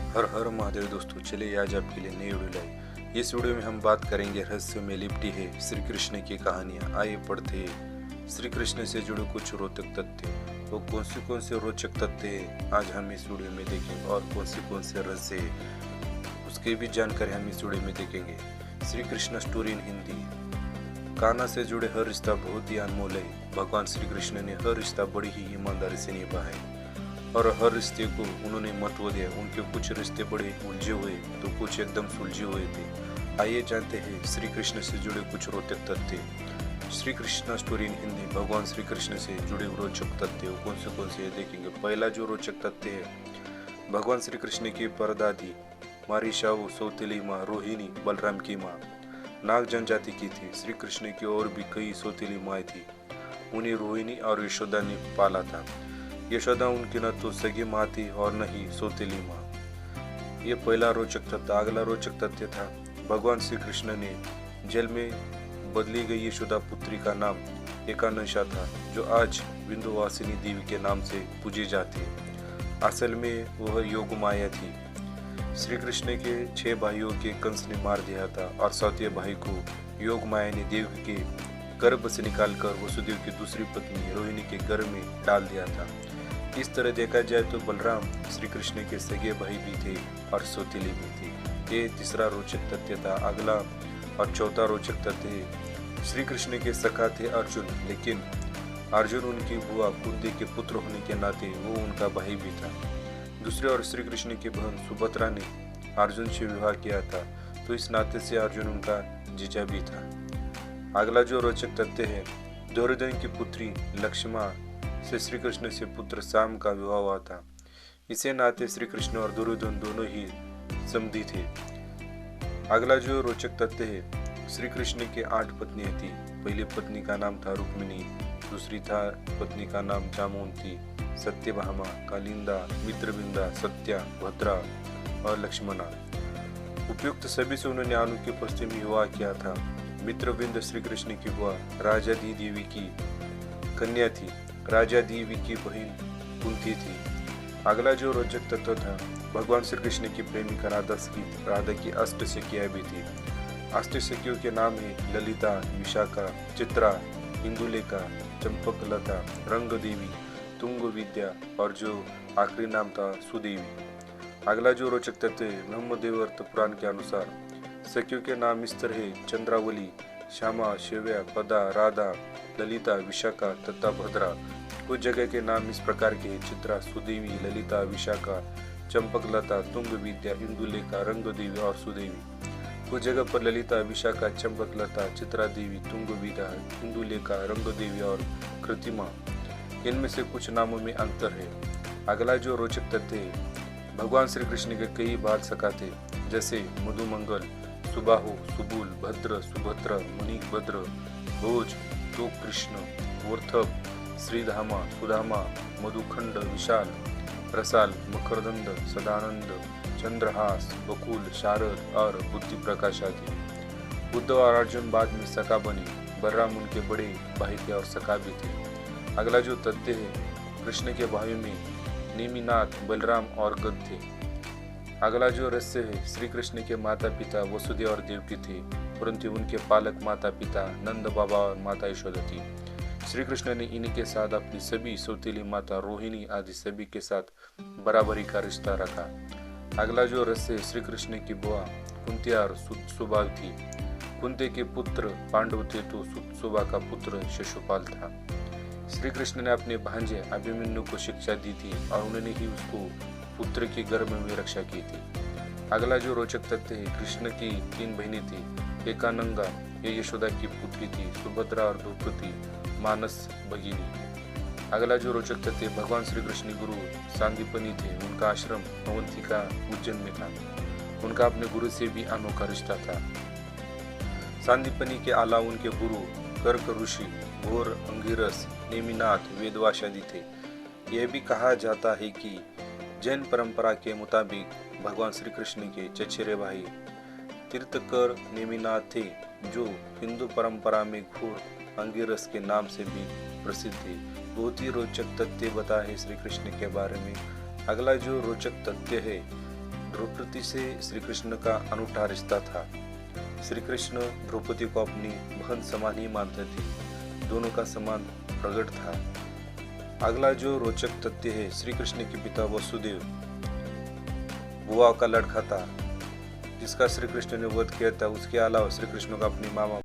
हर हर महादेव दोस्तों, चलिए आज आपके लिए नई वीडियो लाई। इस वीडियो में हम बात करेंगे रहस्य में लिपटी है श्री कृष्ण की कहानियाँ। आइए पढ़ते हैं श्री कृष्ण से जुड़े कुछ रोचक तथ्य। वो कौन से रोचक तथ्य है आज हम इस वीडियो में देखेंगे, और कौन से रहस्य है उसकी भी जानकारी हम इस वीडियो में देखेंगे। Shri Krishna story in Hindi. कान्हा से जुड़े हर रिश्ता बहुत ही अनमोल है। भगवान श्री कृष्ण ने हर रिश्ता बड़ी ही ईमानदारी से निभाया है और हर रिश्ते को उन्होंने महत्व दिया। उनके कुछ रिश्ते बड़े उलझे हुए तो कुछ एकदम सुलझे हुए थे। आइए जानते हैं श्री कृष्ण से जुड़े कुछ रोचक तथ्य। Shri Krishna story in Hindi. भगवान श्री कृष्ण से जुड़े रोचक तथ्य कौन से देखेंगे। पहला जो रोचक तथ्य है, भगवान श्री कृष्ण की परदादी मारीशा सौतेली माँ रोहिणी बलराम की माँ नाग जनजाति की थी। श्री कृष्ण की और भी कई सौतेली माँ थी। उन्हें रोहिणी और यशोदा ने पाला था। यशोदा उनकी न तो सगी माँ थी और न ही सौतेली माँ। ये पहला रोचक तथ्य। अगला रोचक तथ्य था, भगवान श्री कृष्ण ने जेल में बदली गई यशोदा पुत्री का नाम एकानशा था, जो आज विंध्यवासिनी देवी के नाम से पूजी जाती है। असल में वह योग माया थी। श्री कृष्ण के 6 भाइयों के कंस ने मार दिया था और 7वें भाई को योग माया ने देव के गर्भ से निकालकर वसुदेव की दूसरी पत्नी रोहिणी के गर्भ में डाल दिया था। इस तरह देखा जाए तो बलराम श्री कृष्ण के सगे भाई भी थे और सौतेली भी थी। ये तीसरा रोचक तथ्य था। अगला और चौथा रोचक तथ्य है, श्री कृष्ण के सखा थे अर्जुन, लेकिन अर्जुन उनकी बुआ कुंती के पुत्र होने के नाते वो उनका भाई भी था। दूसरी ओर श्री कृष्ण की बहन सुभद्रा ने अर्जुन से विवाह किया था, तो इस नाते से अर्जुन उनका जीजा भी था। अगला जो रोचक तथ्य है, दुर्योधन की पुत्री लक्ष्मण से श्री कृष्ण से पुत्र शाम का विवाह हुआ था। इसे नाते श्री कृष्ण और दुर्योधन दोनों ही समधी थे। अगला जो रोचक तथ्य है, श्री कृष्ण के 8 पत्नियां थी। पहली पत्नी का नाम था रुक्मिणी, दूसरी था पत्नी का नाम जामवंती, सत्यभामा, कालिंदा, मित्रविंदा, सत्या, भद्रा और लक्ष्मणा। उपयुक्त सभी से उन्होंने अनुपस्थिति में विवाह किया था। मित्रविंद श्री कृष्ण की बुआ राजा दी देवी की कन्या थी। राजा देवी की बहन कुंती थी। अगला जो रोचक तत्व था, भगवान श्री कृष्ण की प्रेमिका राधा की 8 सखियां भी थी। 8 सखियों के नाम है ललिता, विशाखा, चित्रा, इंदुलेखा, चंपकलता, रंग देवी, तुंग विद्या और जो आखिरी नाम था सुदेवी। अगला जो रोचक तथ्य है, ब्रह्मदेवर्त पुराण के अनुसार सखियों के नाम इस तरह है, चंद्रावली, श्यामा, शिव्या, पदा, राधा, ललिता, विशाखा तथा भद्रा। कुछ जगह के नाम इस प्रकार के हैं, चित्रा, सुदेवी, ललिता, विशाखा, चंपकलता, तुंग विद्या, इंदुलेखा, रंग देवी और सुदेवी। कुछ जगह पर ललिता, विशाखा, चंपकलता, चित्रा देवी, तुंग विद्या, इंदुलेखा, रंग देवी और कृतिमा। इनमें से कुछ नामों में अंतर है। अगला जो रोचक तथ्य है, भगवान श्री कृष्ण के कई बाल सखा थे, जैसे मधुमंगल, सुबाहु, सुबुल, भद्र, सुभद्र, मुनिभद्र, भोज, तो कृष्ण, वर्थव, श्रीधामा, सुधामा, मधुखंड, विशाल, रसाल, मकरदंड, सदानंद, चंद्रहास, बकुल, शारद और बुद्धि प्रकाश आदि। बुद्ध और अर्जुन बाद में सखा बने। बलराम उनके बड़े भाई थे और सखा भी थे। अगला जो तथ्य है, कृष्ण के भाइयों में नेमिनाथ, बलराम और गद थे। अगला जो रहस्य है, श्री कृष्ण के माता पिता वसुदेव और देवकी थे, परंतु उनके पालक माता पिता नंद बाबा और माता यशोदा थी। श्री कृष्ण ने इन्हीं के साथ अपनी सभी सौतेली माता रोहिणी आदि सभी के साथ बराबरी का रिश्ता रखा। अगला जो रहस्य है, श्री कृष्ण की बुआ कुंती और सुबा थी। कुंती के पुत्र पांडव थे तो सुबा का पुत्र शिशुपाल था। श्री कृष्ण ने अपने भांजे अभिमन्यु को शिक्षा दी थी और उन्होंने ही उसको पुत्र के गर्भ में रक्षा की थी। अगला जो रोचक तथ्य है, कृष्ण की 3 बहनें थी। एकानंगा ये यशोदा की पुत्री थी, सुभद्रा और द्रौपदी मानस भगिनी। अगला जो रोचक तथ्य, भगवान श्री कृष्ण गुरु सांदीपनी थे। उनका आश्रम अवंतिका उज्जैन में था। उनका अपने गुरु से भी अनोखा रिश्ता था। सांदीपनी के अलावा उनके गुरु कर्क ऋषि, घोर, अंगिरस, नेमिनाथ, वेदवास आदि थे। यह भी कहा जाता है कि जैन परंपरा के मुताबिक भगवान श्री कृष्ण के चचेरे भाई तीर्थकर नेमिनाथ थे, जो हिंदू परंपरा में घोर अंगिरस के नाम से भी प्रसिद्ध थे। बहुत ही रोचक तथ्य बताए श्री कृष्ण के बारे में। अगला जो रोचक तथ्य है, द्रौपदी से श्री कृष्ण का अनूठा रिश्ता था। श्री कृष्ण द्रौपदी को अपनी बहन समान ही मानते थे। दोनों का संबंध प्रकट था। अगला जो रोचक तथ्य है, श्री कृष्ण के पिता वसुदेव बुआ का लड़का था जिसका श्री कृष्ण ने वध किया था। उसके अलावा श्री कृष्ण का अपनी मामा